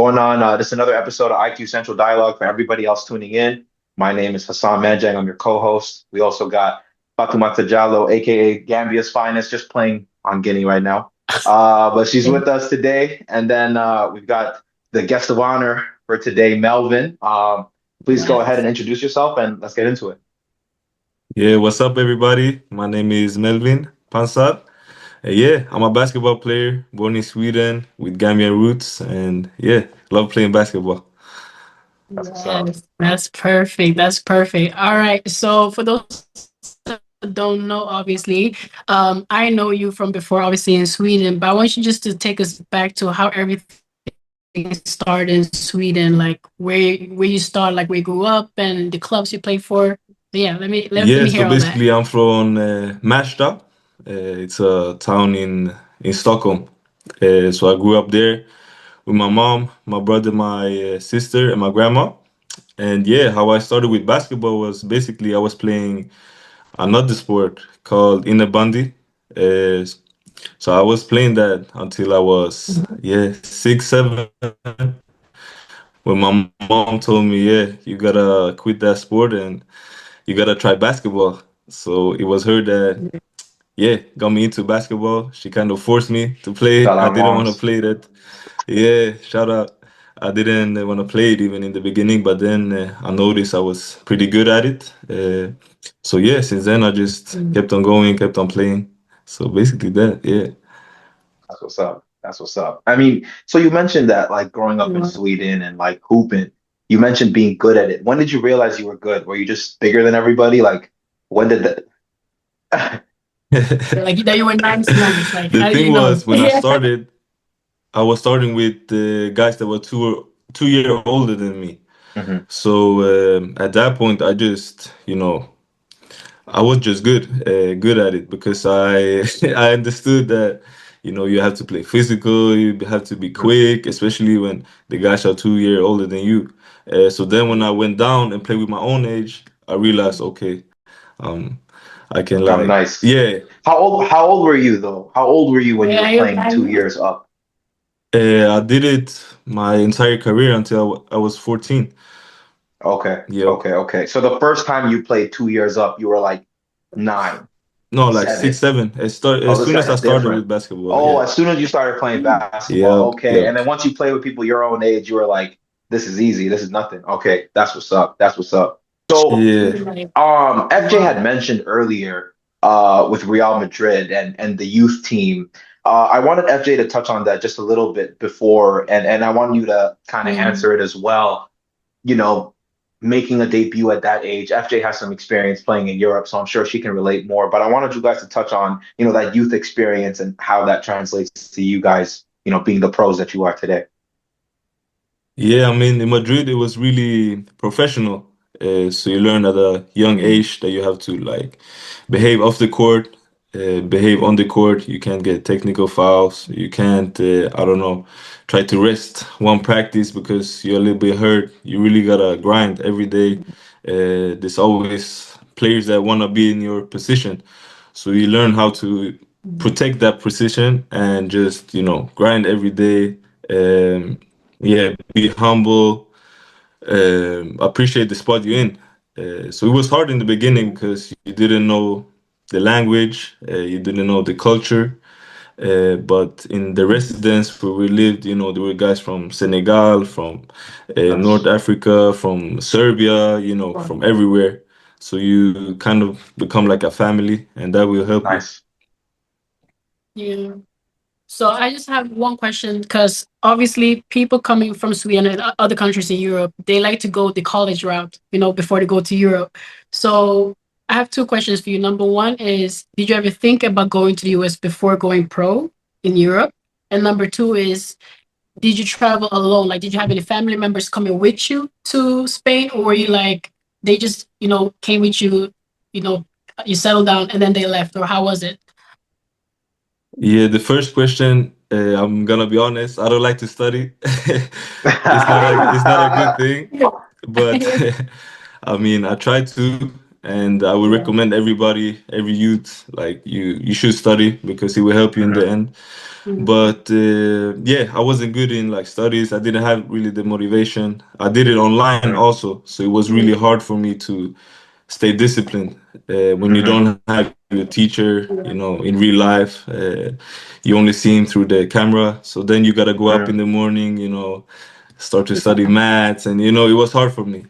going on? This is another episode of IQ Central Dialogue for everybody else tuning in. My name is Hassan Manjang. I'm your co-host. We also got Fatoumata Jallo, aka Gambia's finest, just playing on Guinea right now. But she's with us today. And then we've got the guest of honor for today, Melvin. Please go ahead and introduce yourself and let's get into it. Yeah, what's up, everybody? My name is Melwin Pantzar. Yeah, I'm a basketball player born in Sweden with Gambian roots, and yeah, love playing basketball. That's what's up. Yes, that's perfect. That's perfect. All right. So for those that don't know, obviously, I know you from before, obviously in Sweden, but I want you just to take us back to how everything started in Sweden, like where you start, like where you grew up and the clubs you played for. Yeah, let Yeah, me so hear all that. basically, I'm from Märsta. It's a town in Stockholm. So I grew up there with my mom, my brother, my sister, and my grandma. And yeah, how I started with basketball was basically I was playing another sport called innebandy. Uh, so I was playing that until I was yeah 6, 7. When my mom told me, yeah, you gotta quit that sport and you gotta try basketball. So it was her that yeah got me into basketball. She kind of forced me to play it. Shout I out didn't want to moms. play that. Yeah, shout out. I didn't want to play it even in the beginning, but then I noticed I was pretty good at it. So yeah, since then I just kept on going, kept on playing. So basically that, yeah. That's what's up. That's what's up. I mean, so you mentioned that like growing up in Sweden and like hooping, you mentioned being good at it. When did you realize you were good? Were you just bigger than everybody? Like, when did that? Like that you were nice. Like The how do thing you know? was when I started, I was starting with guys that were 2 year older than me. Mhm. So at that point, I just, I was just good at it because I I understood that you have to play physical, you have to be quick, especially when the guys are 2 year older than you. So then when I went down and played with my own age, I realized okay, um, I can I'm like nice. yeah. How old were you though? How old were you when you were Yeah, playing 2 years up? I did it my entire career until I was 14. Okay, Yep. okay. So the first time you played 2 years up, you were like nine, No, like six, seven. seven. Oh, As this soon as guys I are started different. with basketball, Oh, yeah. as soon as you started playing basketball, Yep, okay. And yep. then once you play with people your own age, you were like, this is easy. This is nothing. Okay, that's what's up. That's what's up. So, Yeah. FJ had mentioned earlier with Real Madrid and the youth team. I wanted FJ to touch on that just a little bit before, and I want you to kind of answer it as well. You know, making a debut at that age. FJ has some experience playing in Europe, so I'm sure she can relate more. But I wanted you guys to touch on, that youth experience and how that translates to you guys, being the pros that you are today. Yeah, I mean, in Madrid, it was really professional. So you learn at a young age that you have to like behave off the court, behave on the court. You can't get technical fouls. You can't, I don't know, try to rest one practice because you're a little bit hurt. You really gotta grind every day. There's always players that wanna be in your position. So you learn how to protect that position and just, grind every day. Yeah, be humble, appreciate the spot you're in. So it was hard in the beginning because you didn't know the language, you didn't know the culture. But in the residence where we lived, there were guys from Senegal, from North Nice. Africa, from Serbia, from everywhere. So you kind of become like a family, and that will help you. Nice. Yeah. So I just have one question because obviously people coming from Sweden and other countries in Europe, they like to go the college route, before they go to Europe. So I have two questions for you. Number one is, did you ever think about going to the US before going pro in Europe? And number two is, did you travel alone? Like, did you have any family members coming with you to Spain, or were you like they just came with you, you know, you settled down and then they left, or how was it? Yeah, the first question, I'm gonna be honest, I don't like to study. It's not a good thing, but I mean, I try to. and I would recommend every youth, like you should study because it will help you in the end. But yeah, I wasn't good in like studies. I didn't have really the motivation. I did it online also, so it was really hard for me to stay disciplined when you don't have your teacher, in real life. You only see him through the camera. So then you gotta go up in the morning, start to study maths, and it was hard for me.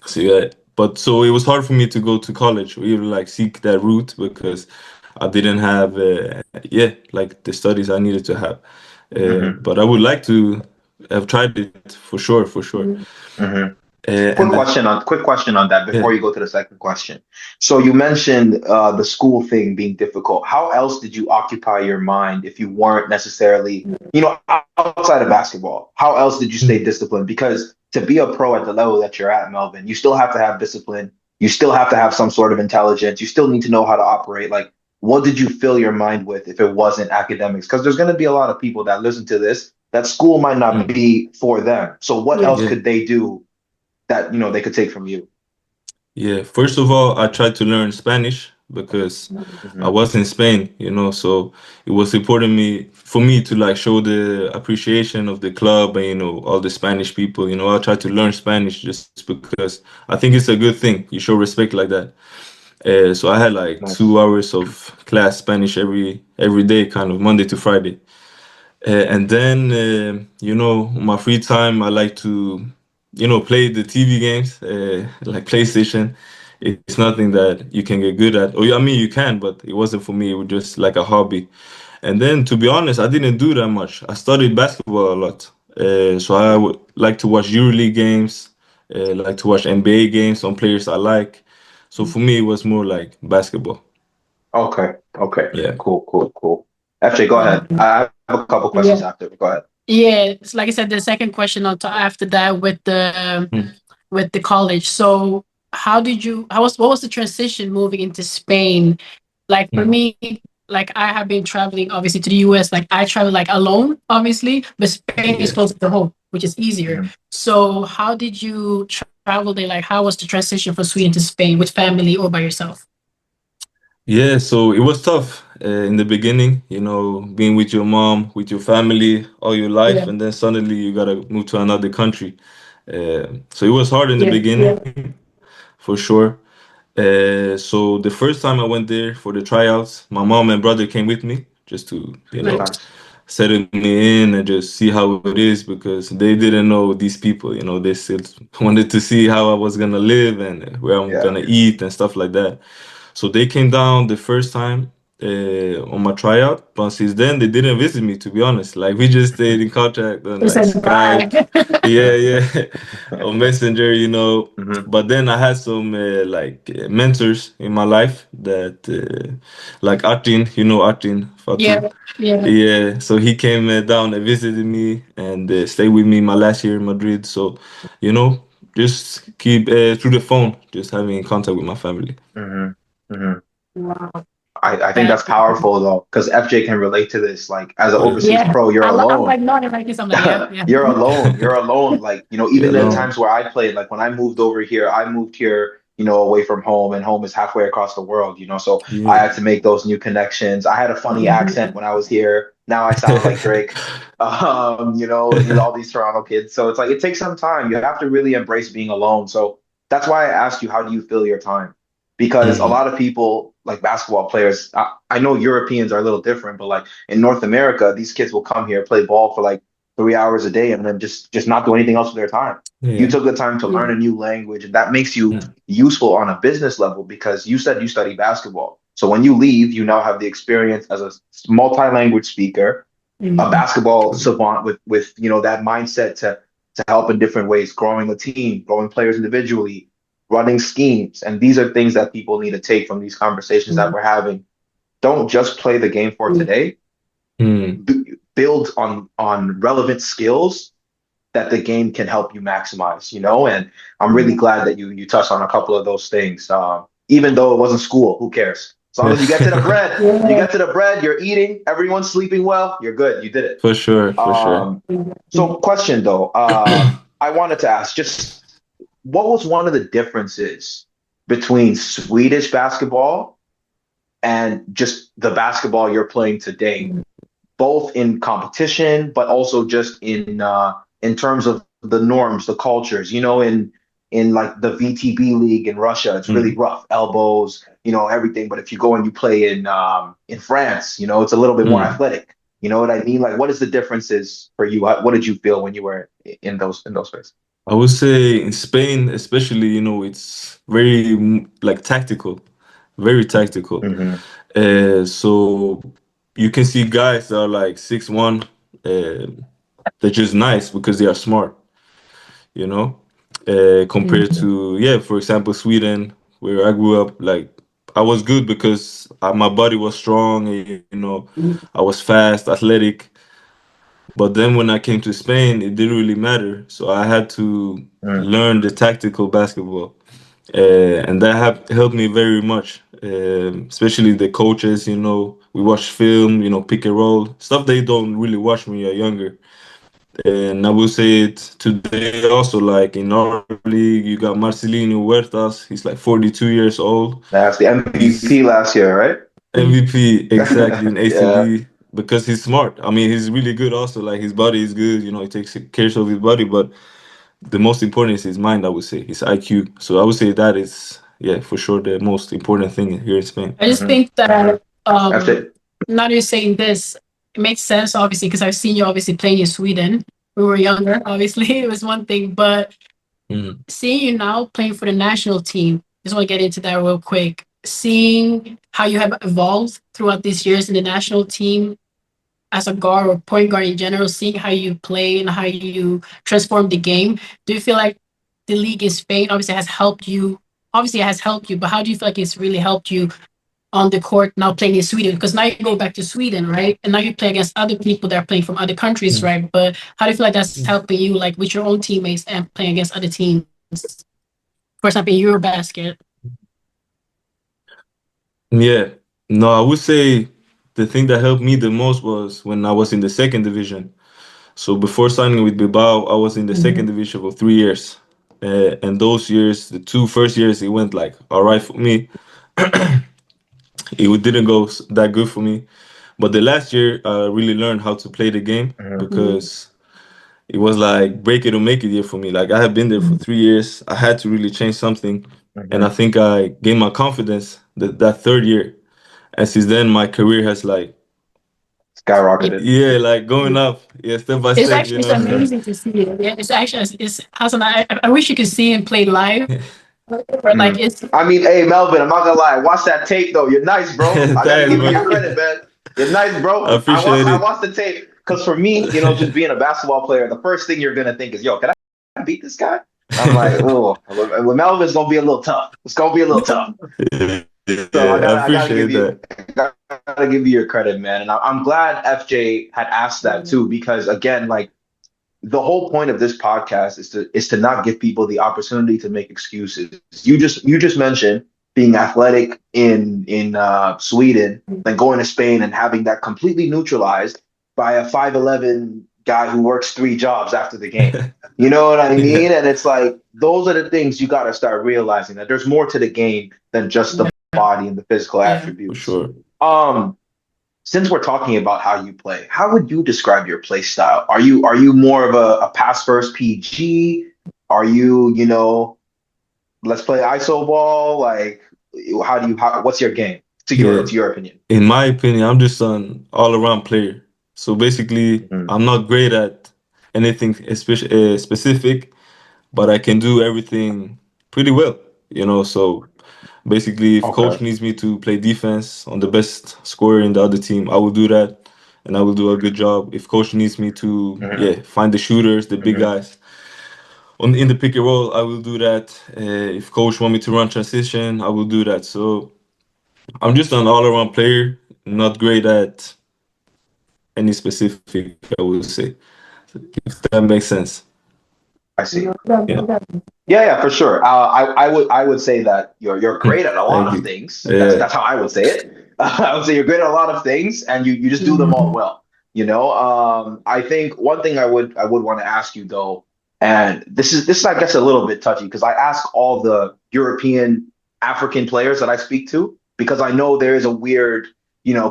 So yeah, but so it was hard for me to go to college or even like seek that route because I didn't have, like the studies I needed to have. But I would like to have tried it for sure, for sure. Quick question on that before yeah. you go to the second question. So you mentioned the school thing being difficult. How else did you occupy your mind if you weren't necessarily, outside of basketball? How else did you stay disciplined? Because to be a pro at the level that you're at, Melvin, you still have to have discipline. You still have to have some sort of intelligence. You still need to know how to operate. Like, what did you fill your mind with if it wasn't academics? Because there's going to be a lot of people that listen to this that school might not be for them. So what else could they do that they could take from you? Yeah, first of all, I tried to learn Spanish because I was in Spain, so it was important for me to like show the appreciation of the club and all the Spanish people. I tried to learn Spanish just because I think it's a good thing. You show respect like that. So I had like Nice. 2 hours of class Spanish every day, kind of Monday to Friday. And then, my free time, I like to, play the TV games, like PlayStation. It's nothing that you can get good at. Or, I mean, you can, but it wasn't for me. It was just like a hobby. And then, to be honest, I didn't do that much. I studied basketball a lot. So I would like to watch EuroLeague games, like to watch NBA games on players I like. So for me, it was more like basketball. Okay. Yeah. Cool. FJ, go ahead. I have a couple questions after. Go ahead. Yeah, it's like I said, the second question after that with the college. So what was the transition moving into Spain? Like for me, like I have been traveling obviously to the US, like I travel like alone, obviously, but Spain is closer to home, which is easier. So how did you travel there? Like how was the transition from Sweden to Spain with family or by yourself? Yeah, so it was tough in the beginning, being with your mom, with your family all your life, and then suddenly you gotta move to another country. So it was hard in the beginning, for sure. So the first time I went there for the tryouts, my mom and brother came with me just to, Nice. settle me in and just see how it is because they didn't know these people, they still wanted to see how I was gonna live and where I'm gonna eat and stuff like that. So they came down the first time on my tryout, but since then they didn't visit me. To be honest, like we just stayed in contact on like Skype, on Messenger, But then I had some mentors in my life that like Atin, Atin Fatu. Yeah. So he came down and visited me and stayed with me my last year in Madrid. So, just keep through the phone, just having contact with my family. Wow. I think that's powerful though, because FJ can relate to this. Like as an Oh, yeah. overseas pro, you're I'm alone. like nodding like this. I'm like, yeah. You're alone. You're alone. Like, You're even the alone. times where I played, like when I moved over here, I moved here, away from home, and home is halfway across the world, so I Yeah. had to make those new connections. I had a funny accent when I was here. Now I sound like Drake. All these Toronto kids. So it's like it takes some time. You have to really embrace being alone. So that's why I asked you, how do you fill your time? Because a lot of people, like basketball players, I know Europeans are a little different, but like in North America, these kids will come here, play ball for like 3 hours a day, and then just not do anything else with their time. You Yeah. took the time to learn a new language, and that makes you useful on a business level because you said you study basketball. So when you leave, you now have the experience as a multi-language speaker, a basketball savant with that mindset to help in different ways, growing a team, growing players individually, running schemes. And these are things that people need to take from these conversations that we're having. Don't just play the game for today. Build on relevant skills that the game can help you maximize, and I'm really glad that you touched on a couple of those things. Even though it wasn't school, who cares? As long as you get to the bread, you're eating, everyone's sleeping well, you're good. You did it. For sure. For sure. So question though, I wanted to ask, just what was one of the differences between Swedish basketball and just the basketball you're playing today, both in competition, but also just in terms of the norms, the cultures. In like the VTB league in Russia, it's really rough, elbows, everything. But if you go and you play in France, it's a little bit more athletic. You know what I mean? Like, what is the differences for you? What did you feel when you were in those spaces? I would say in Spain, especially, it's very like tactical, very tactical. Mm-hmm. So you can see guys that are like 6'1", they're just nice because they are smart, you know, compared to, yeah, for example, Sweden, where I grew up, like I was good because my body was strong, I was fast, athletic. But then when I came to Spain, it didn't really matter. So I had to learn the tactical basketball. And that helped me very much, especially the coaches, we watch film, pick and roll, stuff they don't really watch when you're younger. And I will say it today also, like in our league, you got Marcelino Huertas. He's like 42 years old. That's the He's MVP last year, right? MVP exactly in Yeah. ACB because he's smart. I mean, he's really good also. Like his body is good, he takes care of his body, but the most important is his mind, I would say, his IQ. So I would say that is, yeah, for sure the most important thing here in Spain. I just think that That's it. now that you're saying this, it makes sense obviously because I've seen you obviously playing in Sweden. We were younger, obviously it was one thing, but seeing you now playing for the national team, just want to get into that real quick. Seeing how you have evolved throughout these years in the national team as a guard or point guard in general, seeing how you play and how you transform the game. Do you feel like the league in Spain obviously has helped you? Obviously, it has helped you, but how do you feel like it's really helped you on the court now playing in Sweden? Because now you go back to Sweden, right? And now you play against other people that are playing from other countries, right? But how do you feel like that's helping you, like with your own teammates and playing against other teams? For example, in Eurobasket. Yeah, no, I would say the thing that helped me the most was when I was in the second division. So before signing with Bilbao, I was in the second division for 3 years. And those years, the two first years, it went like all right for me. It didn't go that good for me. But the last year, I really learned how to play the game because it was like break it or make it year for me. Like I had been there for 3 years. I had to really change something. And I think I gained my confidence that third year. And since then, my career has like, Skyrocketed. yeah, like going up, yeah, step by It's step, actually it's amazing to see it. Yeah, it's actually it's Hassan. I wish you could see him play live. Or like it's I mean, hey Melvin, I'm not gonna lie. Watch that tape though. You're nice, bro. I gotta Thanks, give you your man. credit, man. You're nice, I bro. appreciate I it. watched the tape because for me, just being a basketball player, the first thing you're gonna think is, yo, can I beat this guy? I'm like, oh, with Melvin's gonna be a little tough. It's gonna be a little tough. So Yeah, I appreciate that. I gotta give you your credit, man. And I'm glad FJ had asked that too, because again, like the whole point of this podcast is to not give people the opportunity to make excuses. You just mentioned being athletic in Sweden, then going to Spain and having that completely neutralized by a 5'11" guy who works 3 jobs after the game. You know what I Yeah, mean? And it's like those are the things you got to start realizing that there's more to the game than just the body and the physical for attributes. sure. Um, since we're talking about how you play, how would you describe your play style? Are you more of a pass first PG? Are you, let's play ISO ball? Like what's your game Yeah, to your opinion? in my opinion, I'm just an all-around player. So basically, Mhm. I'm not great at anything specific, but I can do everything pretty well, So basically, if Okay. coach needs me to play defense on the best scorer in the other team, I will do that, and I will do a good job. If coach needs me to, Mhm. yeah, find the shooters, the big Mhm. guys in the pick and roll, I will do that. If coach want me to run transition, I will do that. So I'm just an all-around player, not great at any specific, I would say, if that makes sense. I see. Yeah, Yeah, for sure. I would say that you're great at a lot thank of you. things. Yeah, That's how I would say it. I would say you're great at a lot of things, and you just do them all well. I think one thing I would want to ask you though, and this is I guess a little bit touchy because I ask all the European African players that I speak to because I know there is a weird,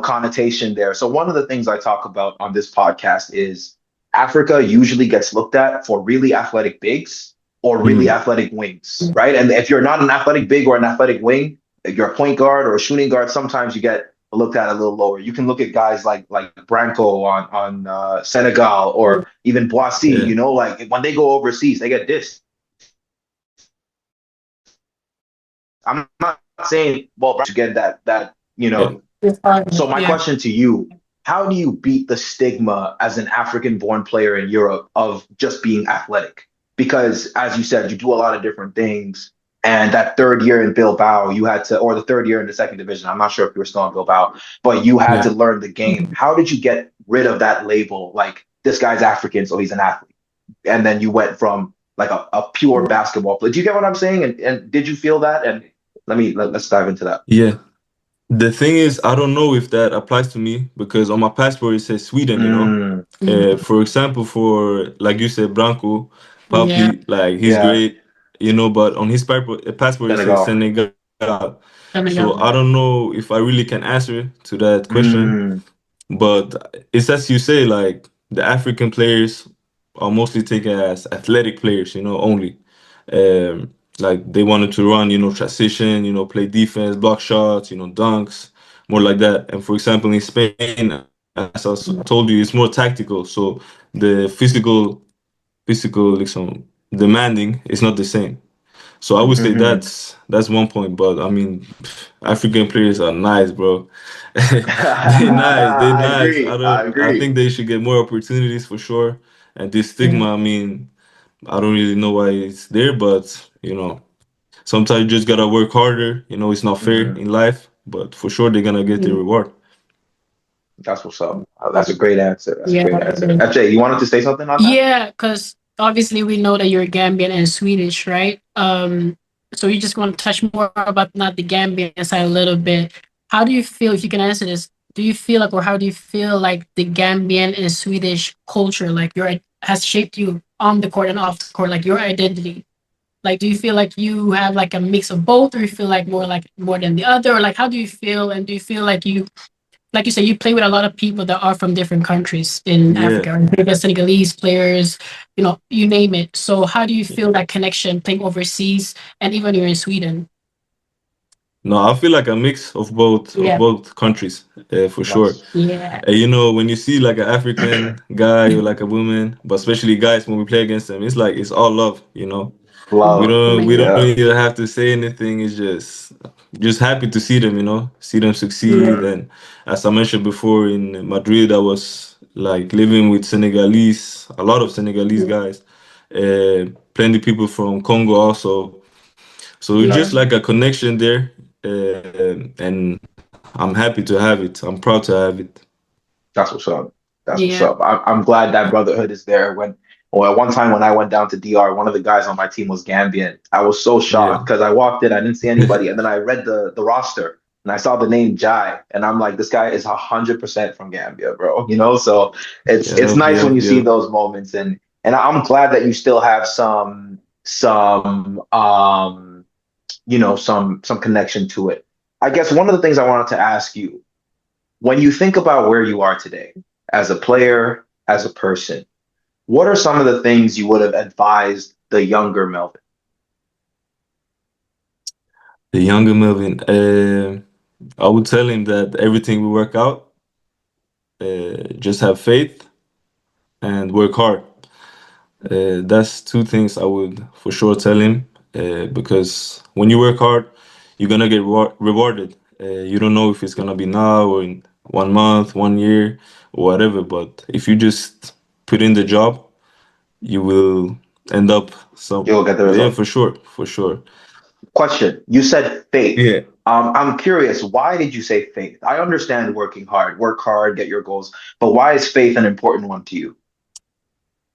connotation there. So one of the things I talk about on this podcast is Africa usually gets looked at for really athletic bigs or really Mm, athletic wings, right? And if you're not an athletic big or an athletic wing, if you're a point guard or a shooting guard, sometimes you get looked at a little lower. You can look at guys like Branco on Senegal or even Boissy, yeah, like when they go overseas, they get dissed. I'm not saying, well, to get yeah. So my Yeah. question to you, how do you beat the stigma as an African-born player in Europe of just being athletic? Because as you said, you do a lot of different things. And that third year in Bilbao, you had to, or the third year in the second division, I'm not sure if you were still in Bilbao, but you had Yeah. to learn the game. How did you get rid of that label? Like, this guy's African, so he's an athlete. And then you went from like a pure basketball player. Do you get what I'm saying? And did you feel that? And let's dive into that. Yeah. The thing is, I don't know if that applies to me because on my passport it says Sweden, you know. Mm, For example, for like you said, Branco, Yeah. Papi, like he's yeah, great, you know, but on his passport it says Senegal. Senegal. So Senegal. I don't know if I really can answer to that question. Mm, But it's as you say, like the African players are mostly taken as athletic players, you know, only. Like they wanted to run, you know, transition, you know, play defense, block shots, you know, dunks, more like that. And for example, in Spain, as I told you, it's more tactical. So the physical, like some demanding is not the same. So I would say mhm. that's one point. But I mean, African players are nice, bro. They nice, they I nice. agree. I I agree. think they should get more opportunities for sure. And this Yeah. stigma, I mean, I don't really know why it's there, but you know, sometimes you just gotta work harder. You know, it's not fair Mhm. in life, but for sure they're gonna get the Mm. reward. That's what's up. That's a great answer. That's a Yeah. great answer. FJ, you wanted to say something on that? Yeah, because obviously we know that you're Gambian and Swedish, right? So you just want to touch more about not the Gambian side a little bit. How do you feel, if you can answer this, do you feel like, or how do you feel like the Gambian and Swedish culture, like has shaped you on the court and off the court, like your identity? Like, do you feel like you have like a mix of both, or you feel like more than the other, or like how do you feel? And do you feel like you said, you play with a lot of people that are from different countries in Yeah. Africa, right? Because Senegalese players, you name it. So how do you feel that connection playing overseas and even you're in Sweden? No, I feel like a mix of Yeah. both countries, for sure. Nice. Yeah. You know, when you see like an African guy or like a woman, but especially guys when we play against them, it's like it's all love, you know. Love. We don't Yeah. even have to say anything. It's just happy to see them, you know, see them succeed. Yeah. Mhm. And as I mentioned before, in Madrid, I was like living with Senegalese, a lot of Senegalese guys, plenty people from Congo also. So it's just Yeah. like a connection there, and I'm happy to have it. I'm proud to have it. That's what's up. That's what's Yeah. up. I'm glad that brotherhood is there. Well, one time when I went down to DR, one of the guys on my team was Gambian. I was so Yeah, shocked because I walked in, I didn't see anybody, and then I read the roster and I saw the name Jai, and I'm like, this guy is 100% from Gambia, bro. So it's yeah, nice yeah, when you see yeah. those moments, and I'm glad that you still have some connection to it. I guess one of the things I wanted to ask you, when you think about where you are today as a player, as a person, what are some of the things you would have advised the younger Melvin? The younger Melvin, I would tell him that everything will work out. Just have faith and work hard. That's two things I would for sure tell him. Because when you work hard, you're gonna get rewarded. You don't know if it's gonna be now or in 1 month, 1 year, or whatever. But if you just put in the job, you will end up some. You'll get the Yeah, result. for sure, for sure. Question. You said faith. Yeah, I'm curious, why did you say faith? I understand working hard, work hard, get your goals, but why is faith an important one to you?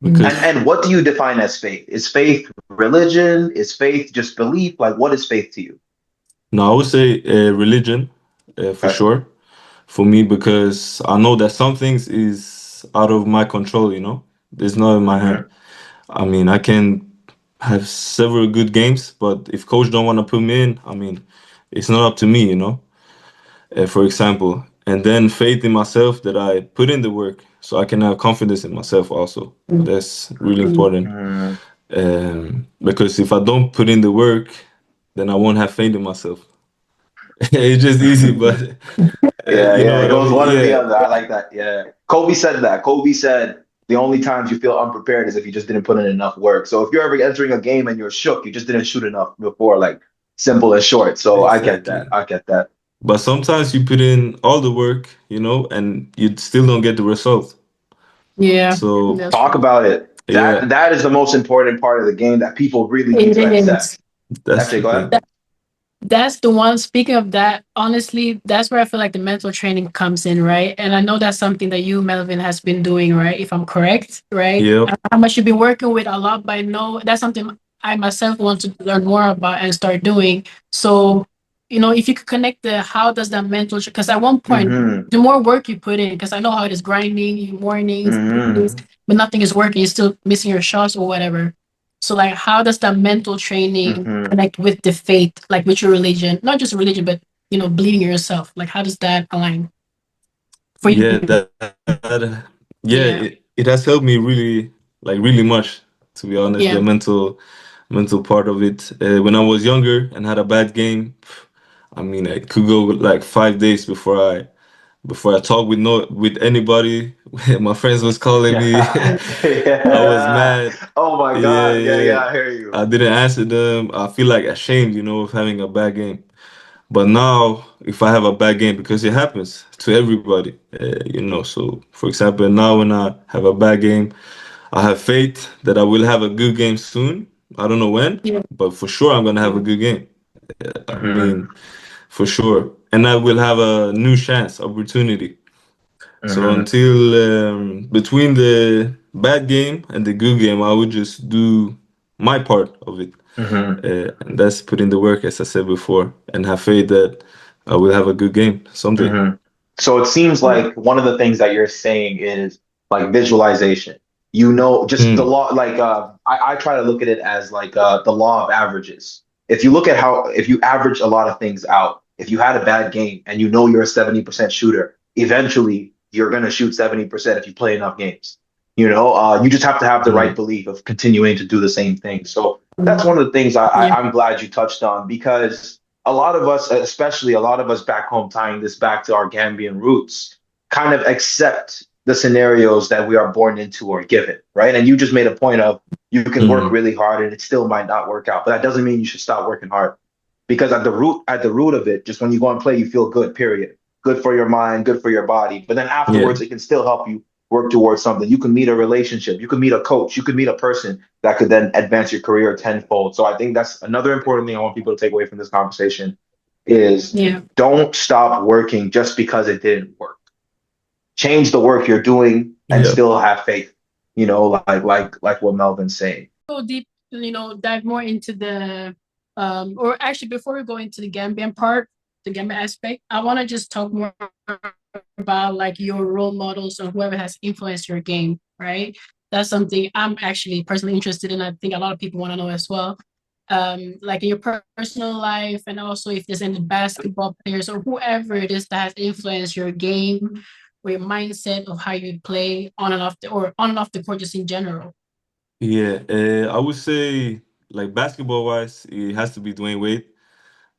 Mm. And because and what do you define as faith? Is faith religion? Is faith just belief? Like, what is faith to you? no, I would say religion, for Okay. sure, for me because I know that some things is out of my control. You know, it's not in my hand. Hmm. I mean, I can have several good games, but if coach don't want to put me in, I mean, it's not up to me, for example. And then faith in myself that I put in the work so I can have confidence in myself also. That's really important. Mhm. Because if I don't put in the work, then I won't have faith in myself. It's just easy, but Yeah, you know yeah, it what I goes mean? one or the Yeah, other. I like that. Yeah. Kobe said that. Kobe said the only times you feel unprepared is if you just didn't put in enough work. So if you're ever entering a game and you're shook, you just didn't shoot enough before, like simple and short. So I get that. exactly. I get that. But sometimes you put in all the work, and you still don't get the result. Yeah, So that's Talk true. about it. yeah, That is the most important part of the game that people really need It to is. accept. that's FJ, the go ahead. thing. That's the one. Speaking of that, honestly, that's where I feel like the mental training comes in, right? And I know that's something that you, Melvin, has been doing, right? If I'm correct, right? I Yep. don't know how much you've been working with a lot, but I know that's something I myself want to learn more about and start doing. So, if you could connect the how does that mental, because at one point, Mm-hmm. the more work you put in, because I know how it is grinding, mornings, Mm-hmm. evenings, but nothing is working, you're still missing your shots or whatever. So like how does that mental training Mm-hmm. connect with the faith, like with your religion? Not just religion, but believing in yourself. Like how does that align for Yeah, you? yeah, Yeah. it has helped me really, like really much, to be honest, the Yeah. mental part of it. When I was younger and had a bad game, I mean, I could go like 5 days before I talk with anybody. My friends was calling me. Yeah. I was Yeah. mad. Oh my Yeah, God. Yeah, yeah. yeah, I hear you. I didn't answer them. I feel like ashamed, of having a bad game. But now, if I have a bad game, because it happens to everybody, So, for example, now when I have a bad game, I have faith that I will have a good game soon. I don't know when, Yeah. but for sure I'm gonna have a good game. I Mm-hmm. mean, for sure, and I will have a new chance, opportunity. So Mm-hmm. until between the bad game and the good game, I would just do my part of it. Mm-hmm. And that's put in the work, as I said before, and have faith that I will have a good game someday. Mm-hmm. So it seems Yeah. like one of the things that you're saying is like visualization. Just the Mm, law, like I try to look at it as like the law of averages. If you look at if you average a lot of things out, if you had a bad game and you know you're a 70% shooter, eventually you're gonna shoot 70% if you play enough games. You just have to have the right mm, belief of continuing to do the same thing. So that's one of the things Yeah. I'm glad you touched on because a lot of us, especially a lot of us back home, tying this back to our Gambian roots, kind of accept the scenarios that we are born into or given, right? And you just made a point of you can work mm. really hard and it still might not work out, but that doesn't mean you should stop working hard because at the root of it, just when you go and play, you feel good. Period. Good for your mind, good for your body. But then Yeah, afterwards, it can still help you work towards something. You can meet a relationship, you can meet a coach, you can meet a person that could then advance your career tenfold. So I think that's another important thing I want people to take away from this conversation is Yeah. don't stop working just because it didn't work. Change the work you're doing and yeah, still have faith. Like what Melvin's saying. Go deep, dive more into the or actually before we go into the Gambian part, the Gambian aspect, I want to just talk more about like your role models or whoever has influenced your game, right? That's something I'm actually personally interested in. I think a lot of people want to know as well. Like in your personal life, and also if there's any basketball players or whoever it is that has influenced your game or your mindset of how you play on and off or on and off the court, just in general. yeah. I would say, like basketball wise, it has to be Dwayne Wade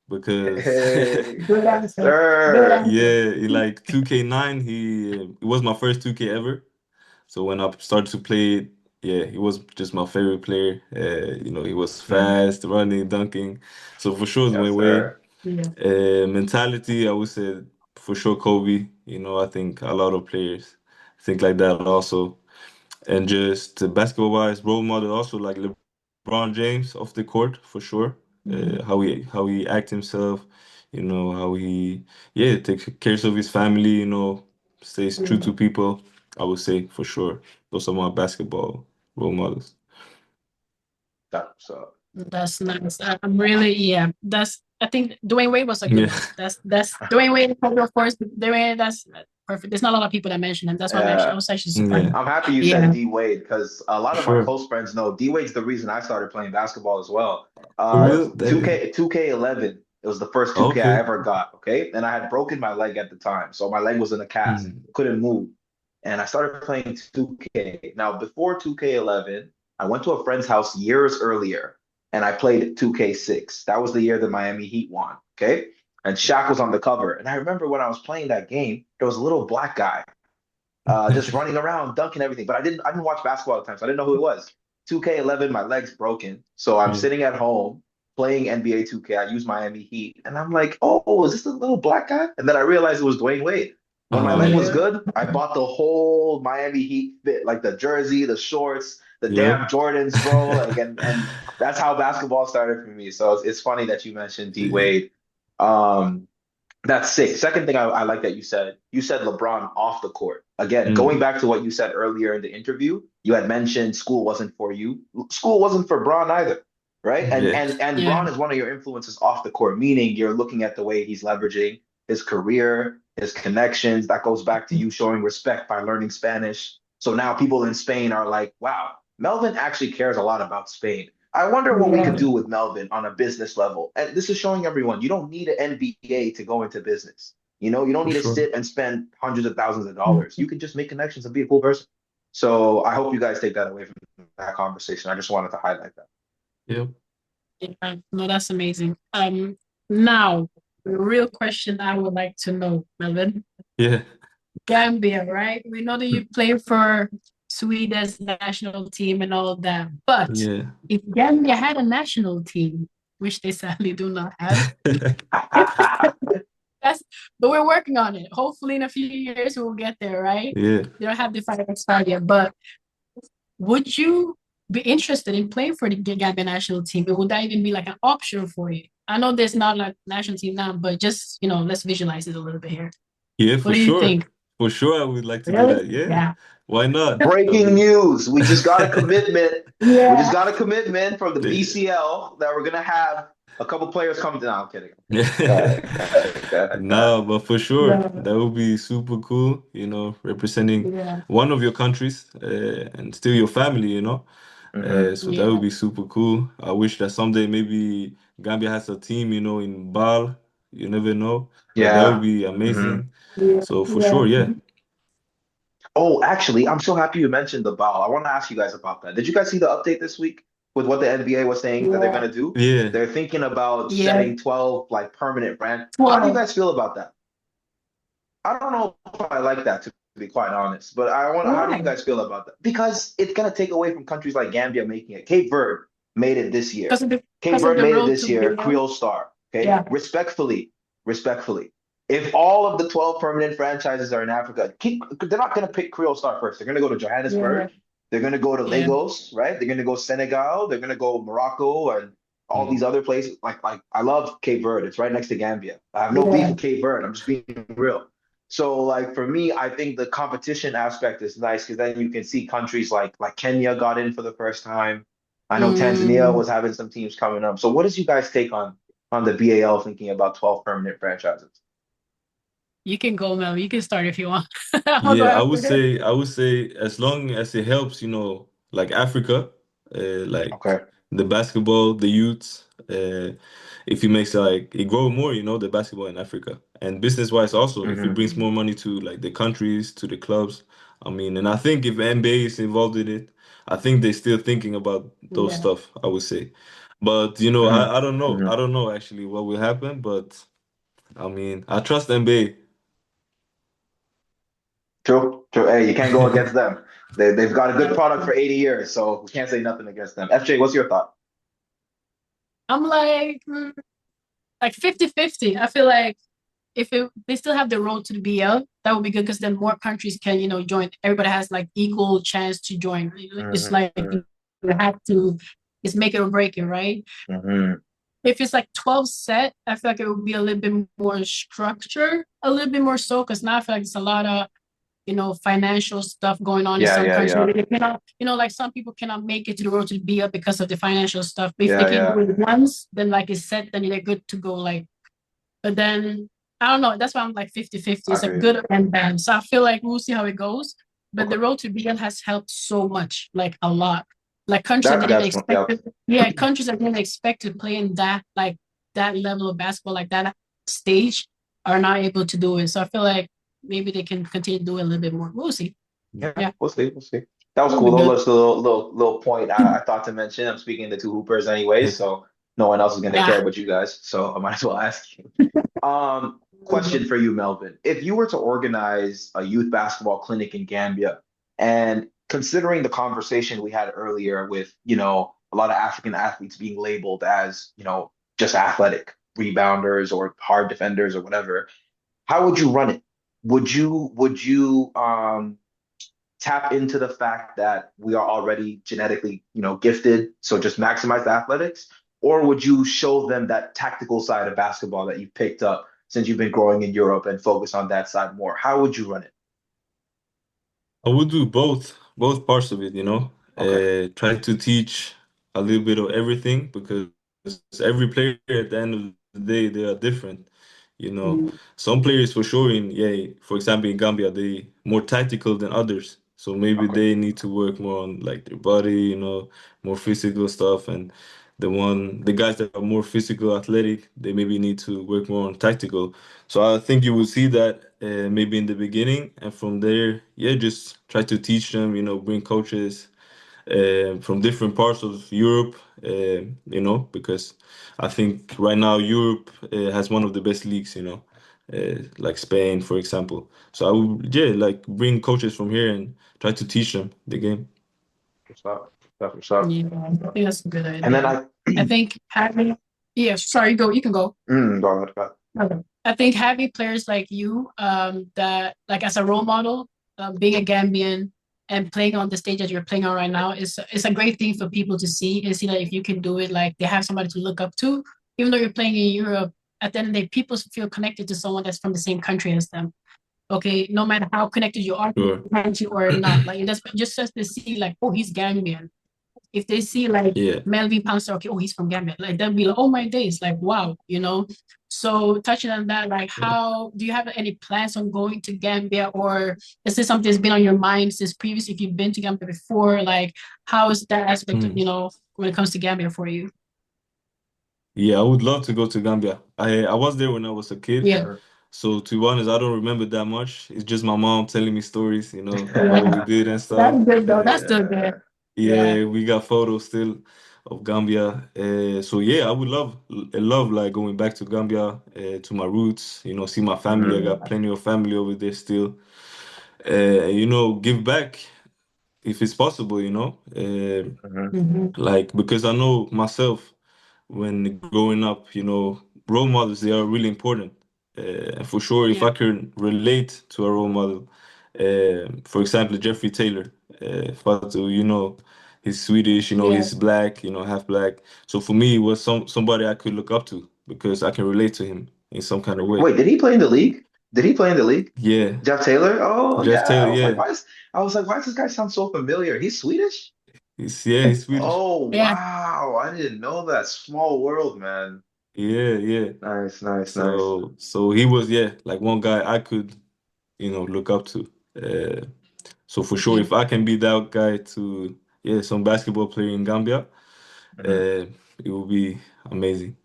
because Hey, Good yes, answer. Good sir. answer. yeah, in like 2K9, it was my first 2K ever. So when I started to play it, yeah, he was just my favorite player. He was Hmm. fast, running, dunking. So for sure, Yes, Dwayne Wade. Yeah. Yeah. Mentality, I would say for sure Kobe. I think a lot of players think like that also. And just basketball wise, role model also like LeBron James off the court for sure. How he act himself, how he takes care of his family, stays true to people. I would say for sure those are my basketball role models. So That's nice. I'm really, yeah. That's I think Dwayne Wade was a good Yeah, one. That's Dwayne Wade, Kobe, of course. Dwayne, that's perfect. There's not a lot of people that mention him. That's why I yeah. was actually surprised. yeah, I'm happy you said Yeah. D Wade because a for lot of my sure. close friends know D Wade's the reason I started playing basketball as well. For real, 2K 2K11. It was the first 2K I Okay. ever got, okay? And I had broken my leg at the time, so my leg was in a cast, Mm. couldn't move. And I started playing 2K. Now, before 2K11, I went to a friend's house years earlier and I played 2K6. That was the year the Miami Heat won, okay? And Shaq was on the cover. And I remember when I was playing that game, there was a little black guy just running around, dunking everything. But I didn't watch basketball at the time, so I didn't know who it was. 2K11, my leg's broken. So I'm Yeah. sitting at home playing NBA 2K. I use Miami Heat, and I'm like, oh, is this the little black guy? And then I realized it was Dwayne Wade. When my leg was Yeah. good, I bought the whole Miami Heat fit, like the jersey, the shorts, the Yep. damn Jordans, bro. Like, and that's how basketball started for me. So it's funny that you mentioned D Yeah. Wade. Um, that's sick. Second thing I like that you said LeBron off the court. Again, going Mm. back to what you said earlier in the interview, you had mentioned school wasn't for you. School wasn't for Bron either, right? And Yeah. and and Yeah. Bron is one of your influences off the court, meaning you're looking at the way he's leveraging his career, his connections. That goes back to you showing respect by learning Spanish. So now people in Spain are like, wow, Melvin actually cares a lot about Spain. I wonder what we could Yeah. do with Melvin on a business level. And this is showing everyone you don't need an MBA to go into business. You don't For need to sure. sit and spend hundreds of thousands of dollars. You can just make connections and be a cool person. So I hope you guys take that away from that conversation. I just wanted to highlight that. Yep. Yeah. No, that's amazing. Now the real question I would like to know, Melvin. Yeah. Gambia, right? We know that you play for Sweden's national team and all that. But Yeah. if Gambia had a national team, which they sadly do not have, that's but we're working on it. Hopefully in a few years we'll get there, right? Yeah. They don't have the finance start yet, but would you be interested in playing for the Gambia national team? And would that even be like an option for you? I know there's not like national team now, but just let's visualize it a little bit here. Yeah, What for do you sure. think? For sure, I would like to do Really? that. Yeah. Yeah. Why not? I Breaking mean, news. We just got a commitment. We just Yeah. got a commitment from the the- BCL that we're gonna have a couple players come down. I'm kidding. I'm kidding. Go yeah. ahead. Go ahead. Go ahead. Go ahead. No, but for sure, Yeah. that would be super cool, representing Yeah. one of your countries, and still your family, Mhm. So that would Yeah. be super cool. I wish that someday maybe Gambia has a team, in BAL. You never know, but that would Yeah. be Mhm. amazing. Yeah. So for Yeah. sure, yeah. Oh, actually, I'm so happy you mentioned the BAO. I want to ask you guys about that. Did you guys see the update this week with what the NBA was saying that they're Yeah. gonna do? Yeah. They're thinking about Yeah. setting 12 like permanent brand. How do you 12. guys feel about that? I don't know if I like that to be quite honest, but how do you Why? guys feel about that? Because it's gonna take away from countries like Gambia making it. Cape Verde made it this year. Cape Because of Verde the made it road this to year, Rio. Creole Star. Okay. Yeah. Respectfully. If all of the 12 permanent franchises are in Africa, they're not gonna pick Creole Star first. They're gonna go to Yeah. Johannesburg, they're gonna go to Yeah. Lagos, right? They're gonna go Senegal, they're gonna go Morocco and all these Mm. other places. Like I love Cape Verde. It's right next to Gambia. I have no beef Yeah. with Cape Verde. I'm just being real. So like for me, I think the competition aspect is nice because then you can see countries like Kenya got in for the first time. I know Tanzania Mm. was having some teams coming up. So what does you guys take on the BAL thinking about 12 permanent franchises? You can go, Mel. You can start if you want. I'll go Yeah, I would after. say I would say as long as it helps, like Africa, like Okay. the basketball, the youths, if it makes like it grow more, the basketball in Africa. And business wise also, if it Hmm. brings more money to like the countries, to the clubs. I mean, and I think if NBA is involved in it, I think they're still thinking about those Yeah. stuff, I would say. But Hmm. I don't know. Hmm. I don't know actually what will happen, but I mean, I trust NBA. True. True. Hey, you can't go against them. They've got a good product for 80 years, so we can't say nothing against them. FJ, what's your thought? I'm like 50-50. I feel like if they still have the road to the BL, that would be good because then more countries can, join. Everybody has like equal chance to join. It's like Hmm. you have to, it's make it or break it, right? Hmm. If it's like 12 set, I feel like it would be a little bit more structure, a little bit more so, because now I feel like it's a lot of, financial stuff going on in Yeah, some yeah, countries. yeah. They cannot, like some people cannot make it to the road to the BL because of the financial stuff. But if they Yeah, can do yeah. it once, then like it's set, then they're good to go. Like, but then I don't know. That's why I'm like 50-50. I It's a feel you. good and bad. So I feel like we'll see how it goes. But Okay. the road to BL has helped so much, like a lot. Like countries that didn't That's expect yeah. it. Yeah, countries that didn't expect to play in that, like that level of basketball, like that stage, are not able to do it. So I feel like maybe they can continue to do it a little bit more. We'll see. Yeah, Yeah, we'll see. We'll see. That was that'll cool. be That good. was just a little point I thought to mention. I'm speaking to two hoopers anyways, so no one else is gonna Yeah. care but you guys. So I might as well ask you. Question for you, Melvin. If you were to organize a youth basketball clinic in Gambia, and considering the conversation we had earlier with, a lot of African athletes being labeled as, just athletic rebounders or hard defenders or whatever, how would you run it? Would you tap into the fact that we are already genetically, gifted, so just maximize the athletics? Or would you show them that tactical side of basketball that you've picked up since you've been growing in Europe and focus on that side more? How would you run it? I would do both parts of it, you know. Okay. Try to teach a little bit of everything because every player at the end of the day they are different, you know. Mm, Some players for sure for example in Gambia they more tactical than others. So maybe Okay. they need to work more on like their body, you know, more physical stuff and the guys that are more physical athletic, they maybe need to work more on tactical. So I think you will see that maybe in the beginning, and from there, yeah, just try to teach them. You know, bring coaches from different parts of Europe. You know, because I think right now Europe has one of the best leagues. You know, like Spain, for example. So I would, yeah, like bring coaches from here and try to teach them the game. What's up? What's up? yeah, I think that's a good And then idea. I think having, yeah, sorry, go, you can go. go ahead. Okay. I think having players like you, that like as a role model, being a Gambian and playing on the stage that you're playing on right now is a great thing for people to see and see that if you can do it, like they have somebody to look up to. Even though you're playing in Europe, at the end of the day, people feel connected to someone that's from the same country as them. Okay, no matter how connected you are to Sure. the country or not, like that's just to see like, oh, he's Gambian. If they see like Yeah. Melwin Pantzar, okay, oh, he's from Gambia, like they'll be like, oh my days, like wow, you know. So touching on that, like, how do you have any plans on going to Gambia, or is this something that's been on your mind since previously? If you've been to Gambia before, like, how is that aspect, Mm. when it comes to Gambia for you? Yeah, I would love to go to Gambia. I was there when I was a kid. Yeah, Sure. So to be honest, I don't remember that much. It's just my mom telling me stories, you know, what we yeah, did and stuff. that's good though. That's still Yeah. good. Yeah, Yeah, we got photos still of Gambia. So yeah, I would love like going back to Gambia, to my roots, you know, see my family. I hmm got plenty of family over there still. You know, give back if it's possible, you know. hmm hmm Like because I know myself when growing up, you know, role models they are really important. And for sure, if yeah, I can relate to a role model, for example, Jeffrey Taylor, Fatu, you know, he's Swedish, you know, yeah, he's black, you know, half black. So for me, it was somebody I could look up to because I can relate to him in some kind of way. Wait, did he play in the league? Did he play in the league? Yeah, Jeff Taylor? Oh Jeff yeah. Taylor, yeah, I was like, why does this guy sound so familiar? He's Swedish? he's Swedish. Oh yeah, wow. I didn't know that. Small world, man. Yeah, yeah. Nice, nice, nice. So he was, yeah, like one guy I could, you know, look up to. So for sure, yeah, if I can be that guy to, yeah, some basketball player in Gambia, Mhm. it will be amazing.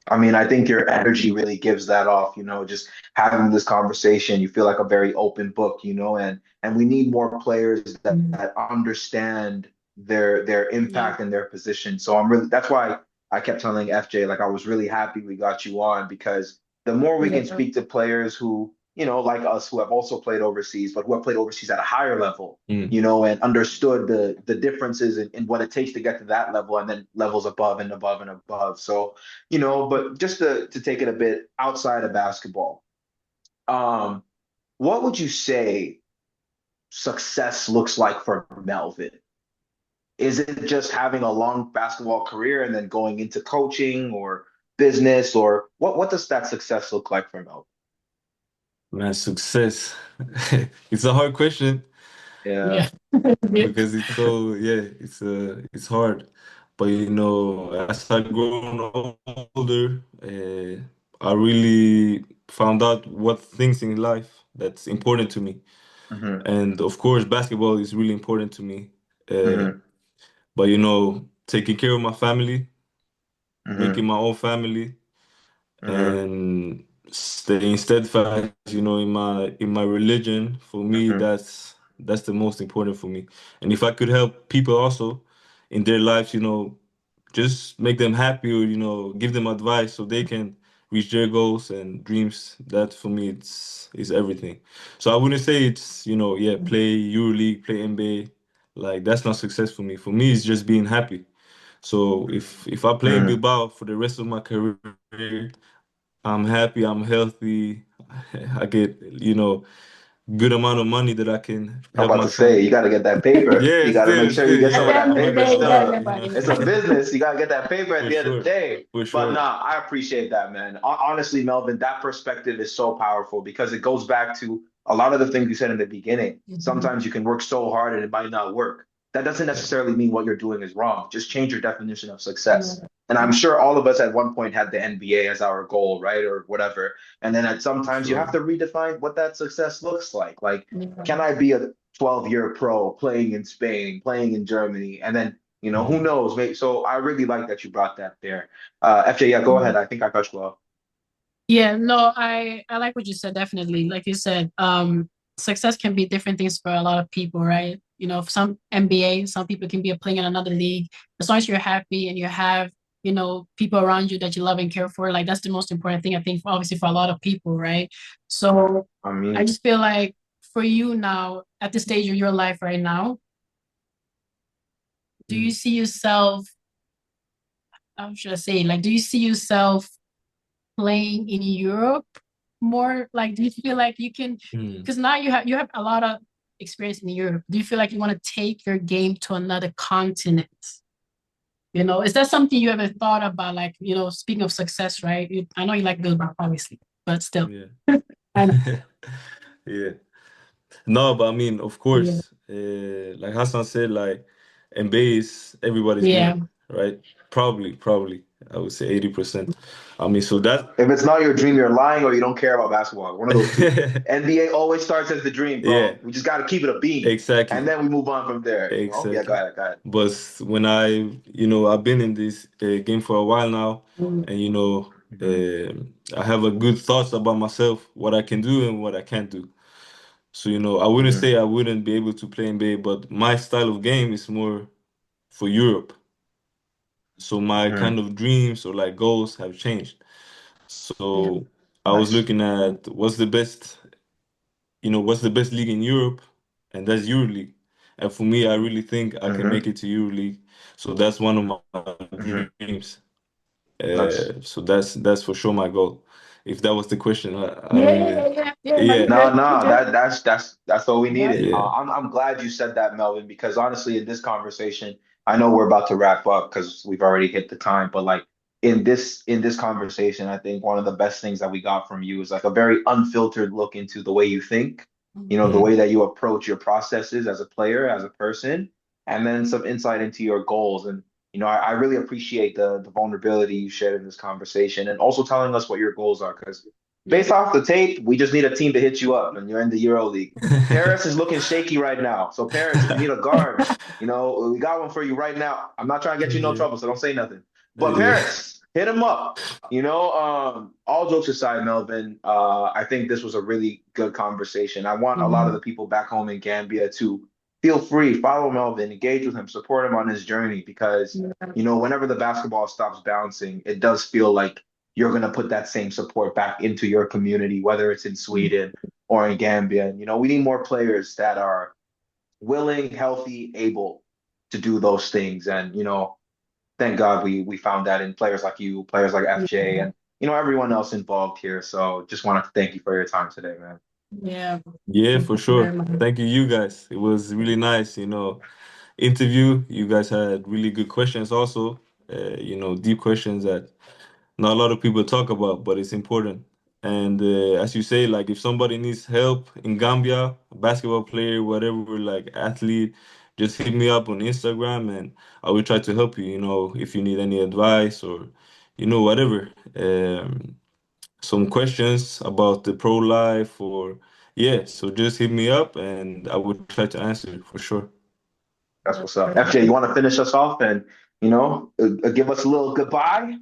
I mean, I think your energy really gives that off, just having this conversation, you feel like a very open book, and we need more players mm, that understand their yeah, impact and their position. So that's why I kept telling FJ, like I was really happy we got you on because the more we can yeah, speak to players who, like us who have also played overseas, but who have played overseas at a higher level, Mm. and understood the differences in what it takes to get to that level and then levels above and above and above. So but just to take it a bit outside of basketball, um, what would you say success looks like for Melvin? Is it just having a long basketball career and then going into coaching or business, or what does that success look like for Melvin? Man, success. It's a hard question Yeah. yeah, yeah, because it's so, yeah, it's hard. But you know, as I grown older, I really found out what things in life that's important to me. hmm And of course, basketball is really important to me. Uh, hmm but you know, taking care of my family, making my own family, and staying steadfast, in my religion. For me, that's the most important for me. And if I could help people also in their lives, just make them happy, or give them advice so they can reach their goals and dreams, that for me is everything. So I wouldn't say it's, yeah, play EuroLeague, play NBA, like that's not success for me. For me, it's just being happy. So if I play in Bilbao for the rest of my career, I'm happy, I'm healthy, I get, good amount of money that I can I'm help about my to say, family. you got to get that paper. Yeah, You got to make sure you get some At of the yeah, end that of I'm the not paper gonna day, yeah, lie, stuff. everybody. It's a business. You got to get that paper at for the end of the sure, day. for But sure. nah, I appreciate that, man. Honestly, Melvin, that perspective is so powerful because it goes back to a lot of the things you said in the beginning. Sometimes you can work so hard and it might not work. That doesn't Yeah. necessarily mean what you're doing is wrong. Just change your definition of success. Yeah. And I'm sure all of us at one point had the NBA as our goal, right? Or whatever. And then at sometimes you have Sure. to redefine what that success looks like. Like, can Yeah. I be a 12-year pro playing in Spain, playing in Germany, and then who Mm. knows? Maybe, so I really like that you brought that there. FJ, yeah, go ahead. I think I cut you off. Yeah, no, I like what you said, definitely. Like you said, success can be different things for a lot of people, right? Some NBA, some people can be playing in another league. As long as you're happy and you have, people around you that you love and care for, like that's the most important thing, I think, obviously for a lot of people, right? So I I mean, just feel like for you now, at this stage of your life right now, do you Mm. see yourself, how should I say, like, do you see yourself playing in Europe more? Like, do you feel like you can, Mm. because now you have a lot of experience in Europe. Do you feel like you want to take your game to another continent? Is that something you ever thought about? Like, speaking of success, right? I know you like Bilbao, obviously, but still, Yeah. I know. Yeah. No, but I mean, of Yeah, course, like Hassan said, like NBA is everybody's yeah, dream, right? Probably, I would say 80%. I mean, so that, if it's not your dream, you're lying or you don't care about basketball. One of those two. NBA always starts as the dream, yeah, bro. We just got to keep it a beam, and exactly, then we move on from there. Yeah, go exactly. ahead, go ahead. But when I've been in this game for a while now, mm, and I have a good thoughts about myself, what I can do and what I can't do. So, I wouldn't Mm-hmm. say I wouldn't be able to play NBA, but my style of game is more for Europe. So my Mm-hmm. kind of dreams or like goals have changed. yeah, So I was Nice. looking at what's the best league in Europe, and that's EuroLeague. And for me, I really think I can make Mm-hmm. it to EuroLeague. So that's one of my Mm-hmm. dreams. Nice. So that's for sure my goal. If that was the question, I yeah, don't yeah, even. yeah, yeah, yeah. No, Yeah, you're No, good. You're no, good. that's all we Yeah, needed. yeah. I'm glad you said that, Melvin, because honestly, in this conversation, I know we're about to wrap up because we've already hit the time, but like in this conversation, I think one of the best things that we got from you is like a very unfiltered look into the way you think, the Mm, way that you approach your processes as a player, as a person, and then some insight into your goals. And I really appreciate the vulnerability you shared in this conversation, and also telling us what your goals are, because yeah, based off the tape, we just need a team to hit you up, and you're in the Euro League. Paris is looking shaky right now. So Paris, if you need a guard, we got one for you right now. I'm not trying to get you in no yeah, trouble, so don't say nothing. But yeah, Paris, hit him up. All jokes aside, Melvin, I think this was a really good conversation. I want a lot of yeah, the people back home in Gambia to feel free, follow Melvin, engage with him, support him on his journey, because yeah, whenever the basketball stops bouncing, it does feel like you're going to put that same support back into your community, whether it's in Sweden or in Gambia. And, we need more players that are willing, healthy, able to do those things. And, thank God we found that in players like you, players like FJ, yeah, and, everyone else involved here. So just wanted to thank you for your time today, man. yeah. yeah, Thank for you very sure. much. Thank you guys. It was really nice, interview. You guys had really good questions also, deep questions that not a lot of people talk about, but it's important. And as you say, like if somebody needs help in Gambia, a basketball player, whatever, like athlete, just hit me up on Instagram and I will try to help you, if you need any advice or, whatever. Some questions about the pro life or, yeah, so just hit me up and I will try to answer for sure. That's That's what's up. FJ, you perfect. want to finish us off and give us a little goodbye.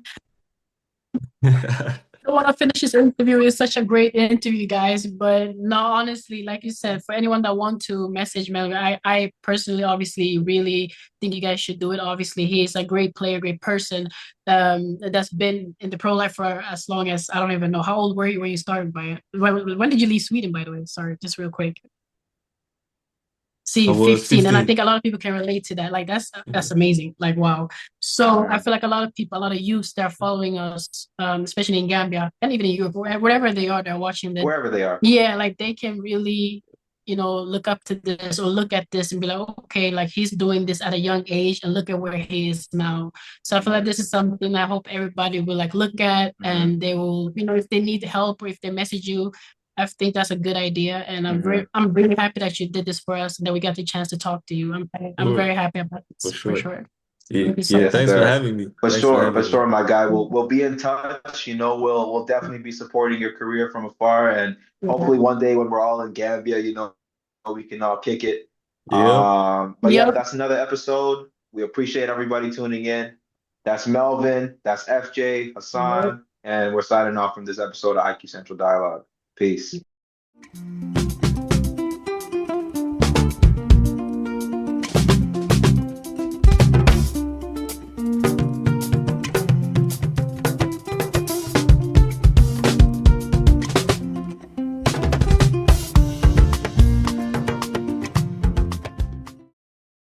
I want to finish this interview. It's such a great interview, guys. But no, honestly, like you said, for anyone that want to message Melvin, I personally, obviously, really think you guys should do it. Obviously, he is a great player, great person. That's been in the pro life for as long as I don't even know how old were you when you started. When did you leave Sweden? By the way, sorry, just real quick. I See, was 15, and I 15. think a lot of people can relate to that. Like that's amazing. Like wow. So I feel like a lot of people, a lot of youths, they're following us, especially in Gambia and even in Europe, wherever they are, they're watching that. Wherever they are. Yeah, like they can really, look up to this or look at this and be like, okay, like he's doing this at a young age, and look at where he is now. So I feel like this is something I hope everybody will like look at, and they will, if they need help or if they message you, I think that's a good idea, and I'm really happy that you did this for us and that we got the chance to talk to you. I'm Sure, very happy about for this for sure. sure. Yeah, Thank you so yeah, Yes, much. thanks for sir. having me. For Thanks for sure, for having me. sure, my guy. We'll be in touch. We'll definitely be supporting your career from afar, and hopefully one day when we're all in Gambia, we can all kick it. Yep. But yeah, Yep. that's another episode. We appreciate everybody tuning in. That's Melvin, that's FJ, Yep. Hassan, and we're signing off from this episode of IQ Central Dialogue. Peace.